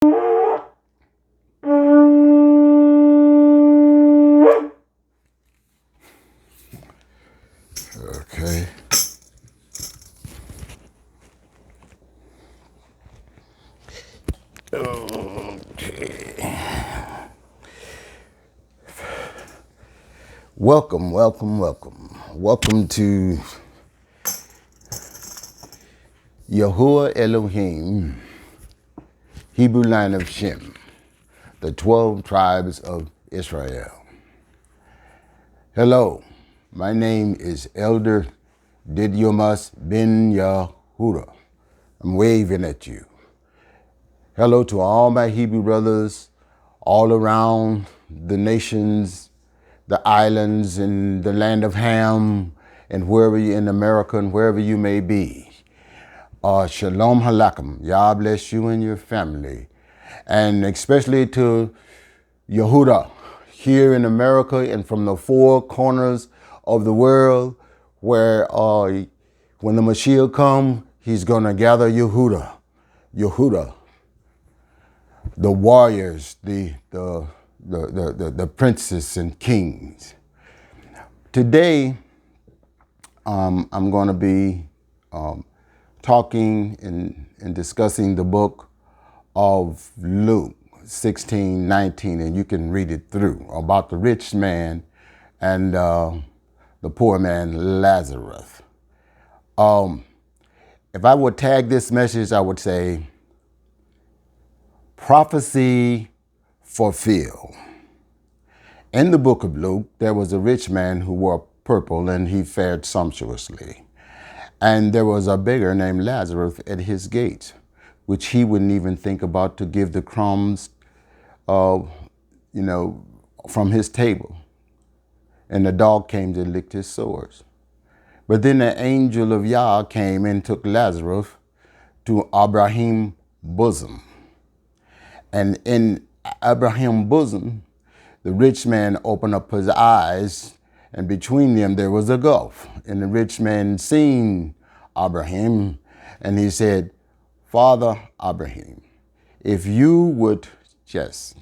Okay. Okay. Welcome, welcome, welcome. Welcome to Yahuwah Elohim, Hebrew line of Shem, the 12 tribes of Israel. Hello, my name is Elder Didyomas Ben Yahuda. I'm waving at you. Hello to all my Hebrew brothers all around the nations, the islands, and the land of Ham, and wherever you in America and wherever you may be. Shalom halakum. Yah bless you and your family. And especially to Yehuda here in America and from the four corners of the world, where when the Mashiach come, he's going to gather Yehuda, the warriors, the princes and kings. Today, I'm going to be talking and discussing the book of Luke 16:19, and you can read it through, about the rich man and the poor man Lazarus. If I would tag this message, I would say, prophecy fulfilled. In the book of Luke, there was a rich man who wore purple and he fared sumptuously. And there was a beggar named Lazarus at his gate, which he wouldn't even think about to give the crumbs, from his table. And the dog came to lick his sores. But then the angel of Yah came and took Lazarus to Abraham's bosom. And in Abraham's bosom, the rich man opened up his eyes, and between them there was a gulf. And the rich man seen Abraham, and he said, Father Abraham, if you would just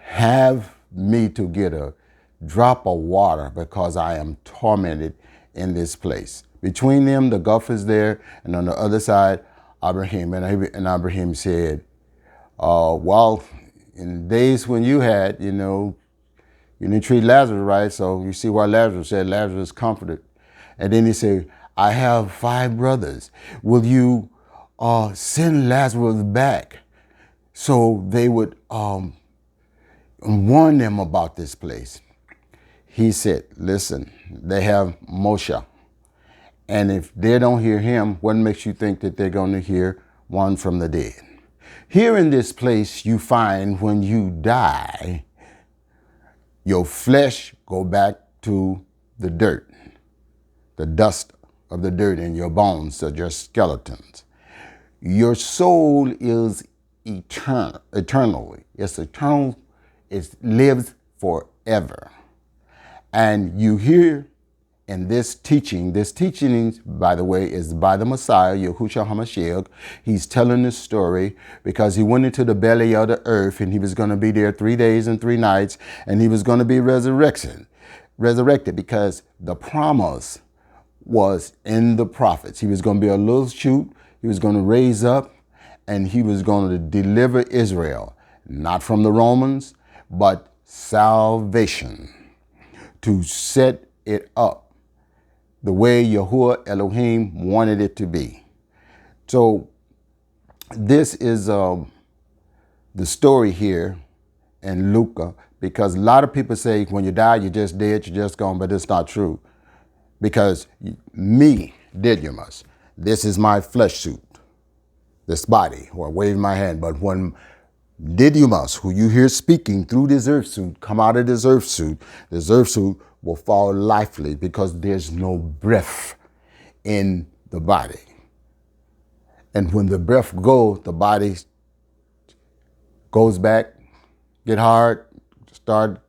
have me to get a drop of water, because I am tormented in this place. Between them, the gulf is there, and on the other side, Abraham. And Abraham said, well, in the days when you had, you didn't treat Lazarus right, so you see why Lazarus said Lazarus comforted. And then he said, I have 5 brothers. Will you send Lazarus back so they would warn them about this place? He said, listen, they have Moshe. And if they don't hear him, what makes you think that they're going to hear one from the dead? Here in this place, you find when you die, your flesh go back to the dirt, the dust of the dirt, and your bones are just skeletons. Your soul is eternally. It's eternal. It lives forever. And you hear in this teaching, by the way, is by the Messiah, Yahushua HaMashiach. He's telling this story because he went into the belly of the earth, and he was going to be there 3 days and 3 nights, and he was going to be resurrected because the promise was in the prophets. He was going to be a little shoot. He was going to raise up, and he was going to deliver Israel, not from the Romans, but salvation, to set it up the way Yahuwah Elohim wanted it to be. So this is the story here in Luke, because a lot of people say when you die, you're just dead, you're just gone, but it's not true. Because me, Didymus, this is my flesh suit, this body, or wave my hand. But when Didymus, who you hear speaking through this earth suit, come out of this earth suit will fall lifeless, because there's no breath in the body. And when the breath goes, the body goes back, get hard, start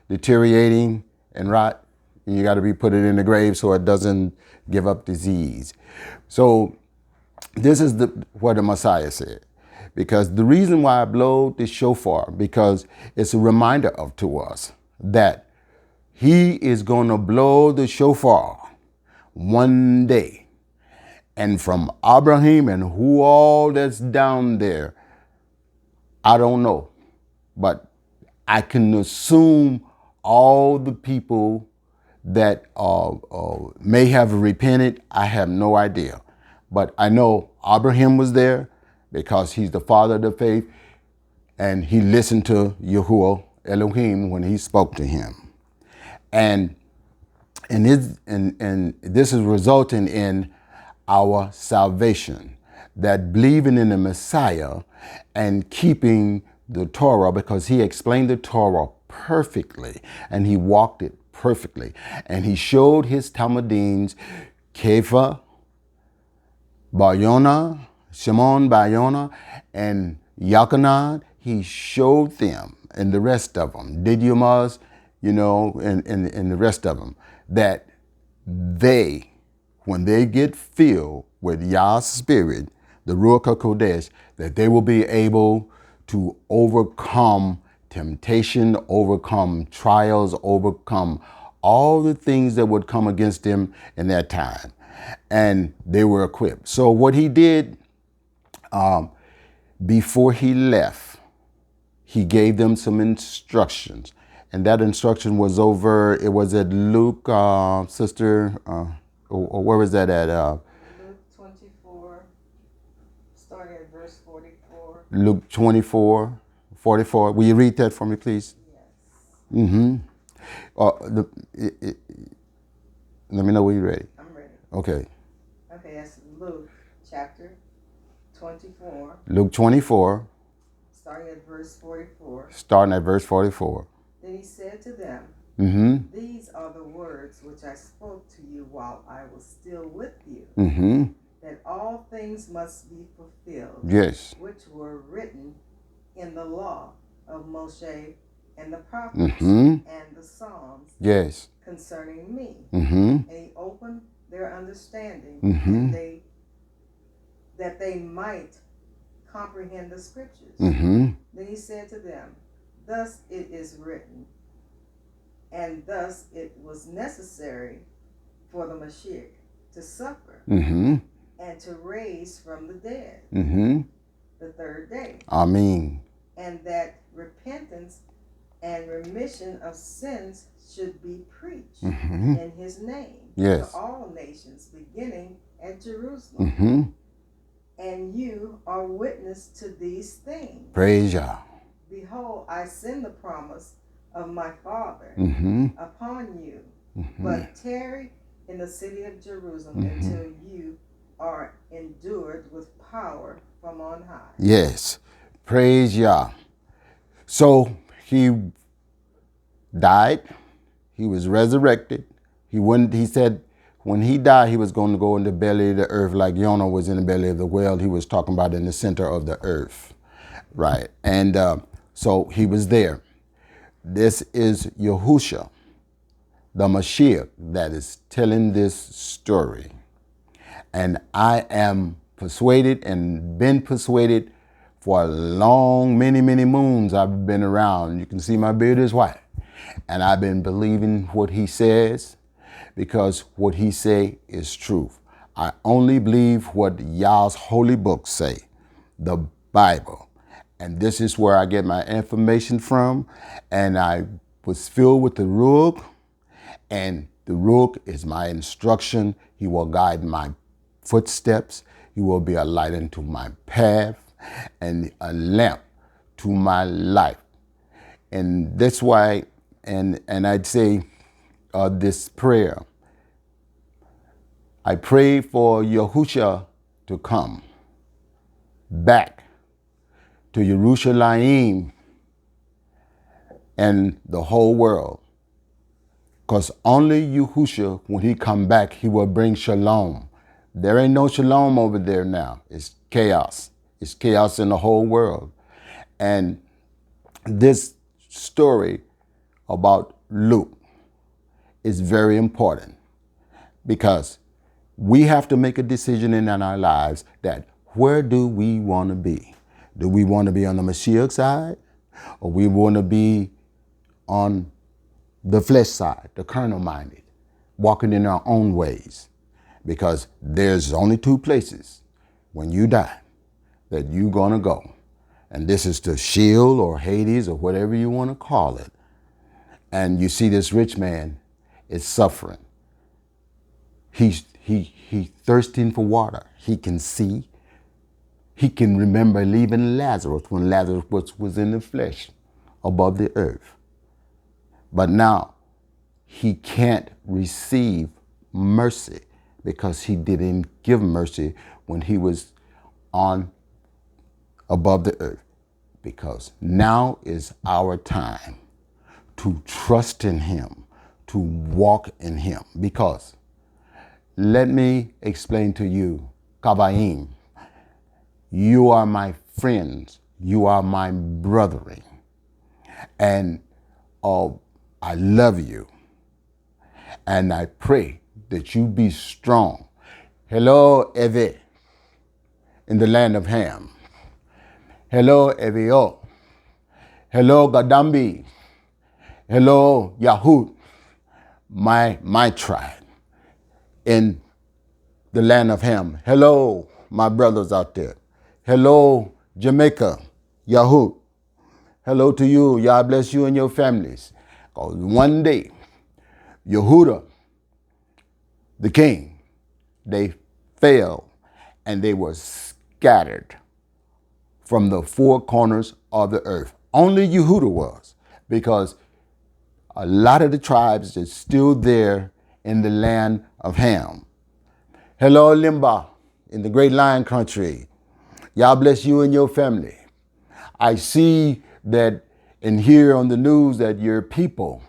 deteriorating and rot. And you got to be put it in the grave so it doesn't give up disease. So this is what the Messiah said. Because the reason why I blow the shofar, because it's a reminder to us that he is going to blow the shofar one day. And from Abraham and who all that's down there, I don't know. But I can assume all the people that may have repented. I have no idea. But I know Abraham was there because he's the father of the faith, and he listened to Yahuwah Elohim when he spoke to him. And this is resulting in our salvation, that believing in the Messiah and keeping the Torah, because he explained the Torah perfectly and he walked it perfectly. And he showed his Talmudim, Kepha, Bar-Yonah, Shimon Bar-Yonah, and Yochanan. He showed them, and the rest of them, Didymus, and the rest of them, that they, when they get filled with Yah's Spirit, the Ruach HaKodesh, that they will be able to overcome temptation, overcome trials, overcome all the things that would come against them in that time. And they were equipped. So what he did before he left, he gave them some instructions. And that instruction was it was at Luke, sister, or where was that at? Luke 24, starting at verse 44. Luke 24, 44. Will you read that for me, please? Yes. Mm-hmm. Let me know when you're ready. I'm ready. Okay. Okay, that's Luke chapter 24. Luke 24. Starting at verse 44. Starting at verse 44. Then he said to them, Mm-hmm. These are the words which I spoke to you while I was still with you, Mm-hmm. that all things must be fulfilled, Yes. which were written in the law of Moshe and the prophets Mm-hmm. and the Psalms Yes. concerning me. Mm-hmm. And he opened their understanding, Mm-hmm. and that they might comprehend the scriptures. Mm-hmm. Then he said to them, Thus it is written, and thus it was necessary for the Mashiach to suffer Mm-hmm. and to raise from the dead Mm-hmm. the third day, Amen. and that repentance and remission of sins should be preached Mm-hmm. in his name Yes. to all nations, beginning at Jerusalem. Mm-hmm. And you are witness to these things. Praise Yah. Behold, I send the promise of my Father Mm-hmm. upon you, Mm-hmm. but tarry in the city of Jerusalem Mm-hmm. until you are endured with power from on high. Yes. Praise Yah. So he died. He was resurrected. He said when he died, he was going to go in the belly of the earth like Jonah was in the belly of the whale. He was talking about in the center of the earth. Right. And so he was there. This is Yahusha, the Mashiach, that is telling this story. And I am persuaded and been persuaded for a long, many, many moons I've been around. You can see my beard is white. And I've been believing what he says because what he say is truth. I only believe what Yah's holy books say, the Bible. And this is where I get my information from. And I was filled with the Ruach, and the Ruach is my instruction. He will guide my footsteps. He will be a light unto my path and a lamp to my life. And that's why, and I'd say this prayer. I pray for Yahusha to come back to Jerusalem and the whole world. Because only Yahusha, when he come back, he will bring shalom. There ain't no shalom over there now. It's chaos. It's chaos in the whole world. And this story about Luke is very important because We have to make a decision in our lives that where do we want to be? Do we want to be on the Mashiach side, or we want to be on the flesh side, the carnal minded, walking in our own ways? Because there's only two places when you die that you're going to go. And this is to Sheol or Hades or whatever you want to call it. And you see this rich man is suffering. He's thirsting for water. He can see. He can remember leaving Lazarus when Lazarus was in the flesh above the earth. But now he can't receive mercy because he didn't give mercy when he was on above the earth. Because now is our time to trust in him, to walk in him. Because let me explain to you, Kabaim, you are my friends, you are my brethren, and I love you, and I pray that you be strong. Hello, Eve, in the land of Ham. Hello, Evio. Hello, Gadambi. Hello, Yahud, my tribe in the land of Ham. Hello, my brothers out there. Hello, Jamaica, Yahoo. Hello to you. Yah bless you and your families. Because one day, Yehuda, the king, they fell and they were scattered from the four corners of the earth. Only Yehuda was, because a lot of the tribes are still there in the land of Ham. Hello, Limba, in the Great Lion Country. Yah bless you and your family. I see that and hear on the news that your people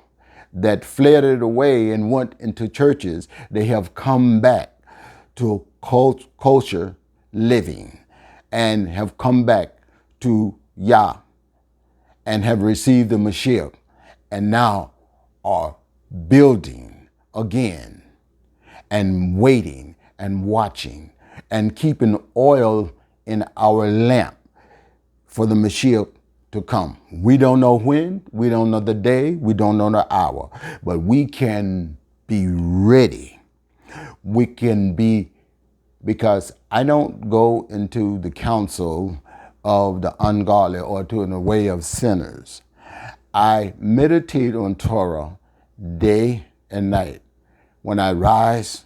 that fled it away and went into churches, they have come back to culture living and have come back to Yah and have received the Mashiach and now are building again and waiting and watching and keeping oil in our lamp for the Mashiach to come. We don't know when, we don't know the day, we don't know the hour, but we can be ready. We can be, because I don't go into the counsel of the ungodly or to the way of sinners. I meditate on Torah day and night, when I rise,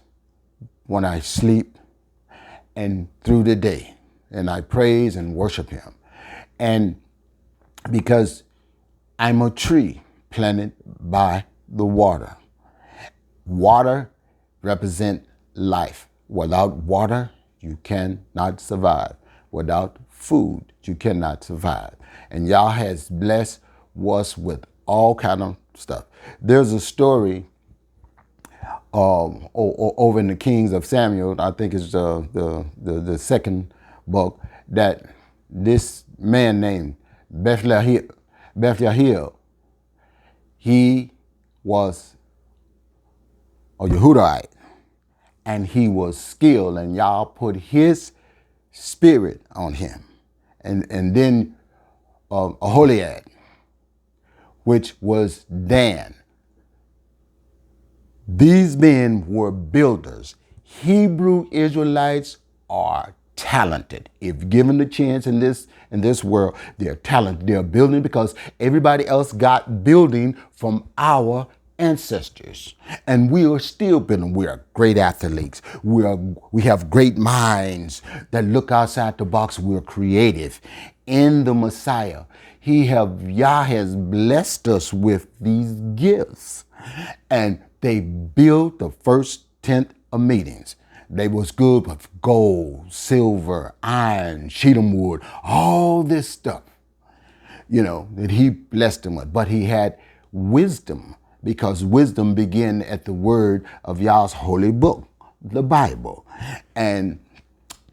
when I sleep, and through the day. And I praise and worship him. And because I'm a tree planted by the water. Water represents life. Without water, you cannot survive. Without food, you cannot survive. And Yah has blessed us with all kind of stuff. There's a story over in the Kings of Samuel, I think it's the second book, that this man named Bethlehem, he was a Yehudite, and he was skilled, and Yah put his spirit on him. And then Aholiab, which was Dan. These men were builders. Hebrew Israelites are talented. If given the chance in this world, they're talented. They're building because everybody else got building from our ancestors. And we are still building. We are great athletes. We have great minds that look outside the box. We're creative. In the Messiah, Yah has blessed us with these gifts. And they built the first tent of meetings. They was good with gold, silver, iron, cheatham wood, all this stuff, that he blessed them with. But he had wisdom, because wisdom began at the word of Yah's holy book, the Bible. And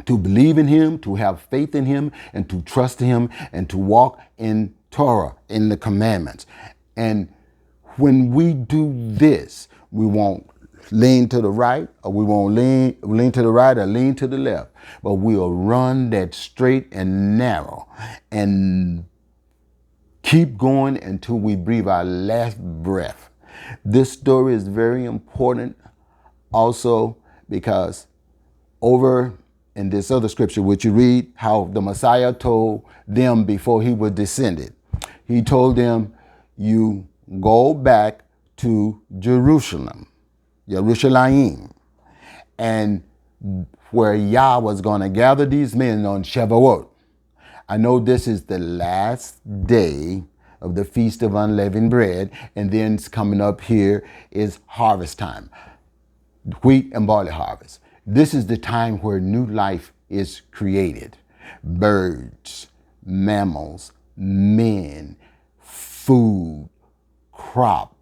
to believe in him, to have faith in him, and to trust him, and to walk in Torah, in the commandments. And when we do this, we won't lean to the right, or we won't lean to the right or lean to the left, but we'll run that straight and narrow and keep going until we breathe our last breath. This story is very important also because over in this other scripture, which you read, how the Messiah told them before he was descended. He told them, you go back to Jerusalem, and where Yah was going to gather these men on Shavuot. I know this is the last day of the Feast of Unleavened Bread, and then coming up here is harvest time, wheat and barley harvest. This is the time where new life is created. Birds, mammals, men, food, crop,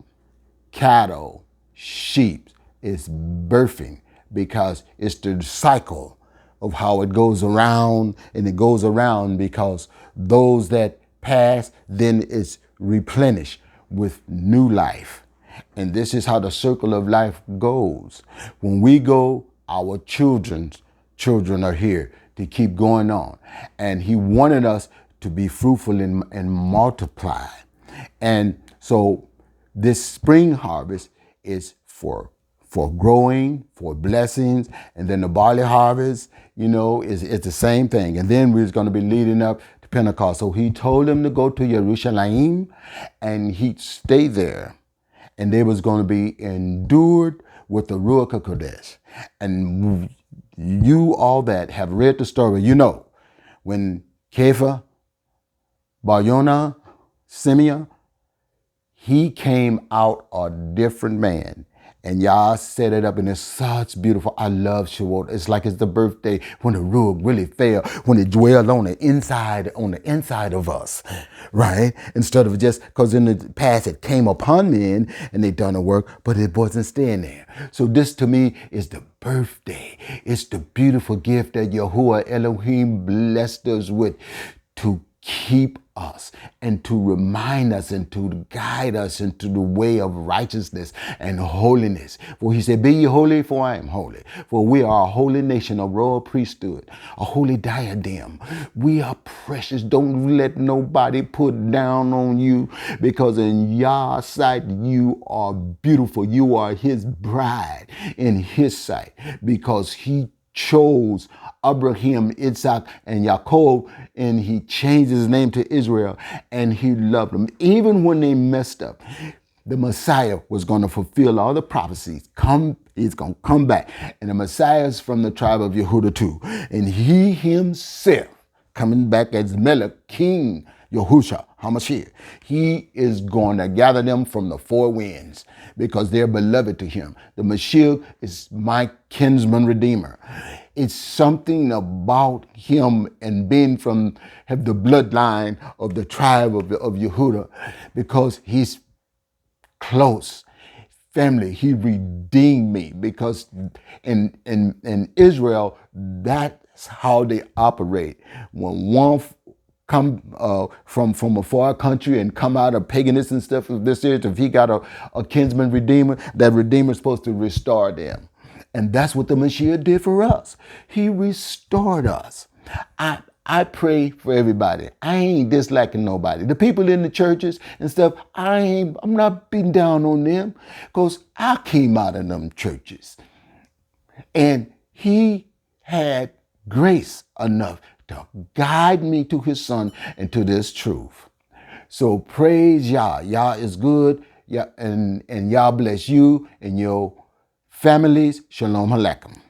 cattle, sheep is birthing because it's the cycle of how it goes around, and it goes around because those that pass, then it's replenished with new life. And this is how the circle of life goes. When we go, our children's children are here to keep going on. And he wanted us to be fruitful and multiply. And so this spring harvest is for growing, for blessings, and then the barley harvest, is the same thing. And then we're going to be leading up to Pentecost. So he told them to go to Jerusalem, and he'd stay there, and they was going to be endured with the Ruach HaKodesh. And you all that have read the story, when Kepha, Bar-Yonah, Simeon, he came out a different man. And Yah set it up, and it's such beautiful. I love Shavuot. It's like it's the birthday when the Ruach really fell, when it dwelled on the inside of us, right? Instead of just, because in the past it came upon men and they done the work, but it wasn't staying there. So this to me is the birthday. It's the beautiful gift that Yahuwah Elohim blessed us with to keep us and to remind us and to guide us into the way of righteousness and holiness. For he said, be ye holy, for I am holy. For we are a holy nation, a royal priesthood, a holy diadem. We are precious. Don't let nobody put down on you, because in Yah's sight, you are beautiful. You are his bride in his sight, because he chose Abraham, Isaac, and Jacob, and he changed his name to Israel, and he loved them. Even when they messed up, the Messiah was going to fulfill all the prophecies. He's going to come back. And the Messiah is from the tribe of Yehudah too. And he himself, coming back as Melech, King Yahushua HaMashiach, he is going to gather them from the four winds because they're beloved to him. The Mashiach is my kinsman redeemer. It's something about him and being from have the bloodline of the tribe of Yehudah, because he's close family. He redeemed me, because in Israel, that's how they operate. When one come from a far country and come out of paganism and stuff of this age, if he got a kinsman redeemer, that redeemer is supposed to restore them. And that's what the Mashiach did for us. He restored us. I pray for everybody. I ain't disliking nobody. The people in the churches and stuff, I'm not beating down on them, because I came out of them churches. And he had grace enough to guide me to his son and to this truth. So praise Yah. Yah is good. Yah, and Yah bless you and your families. Shalom Aleichem.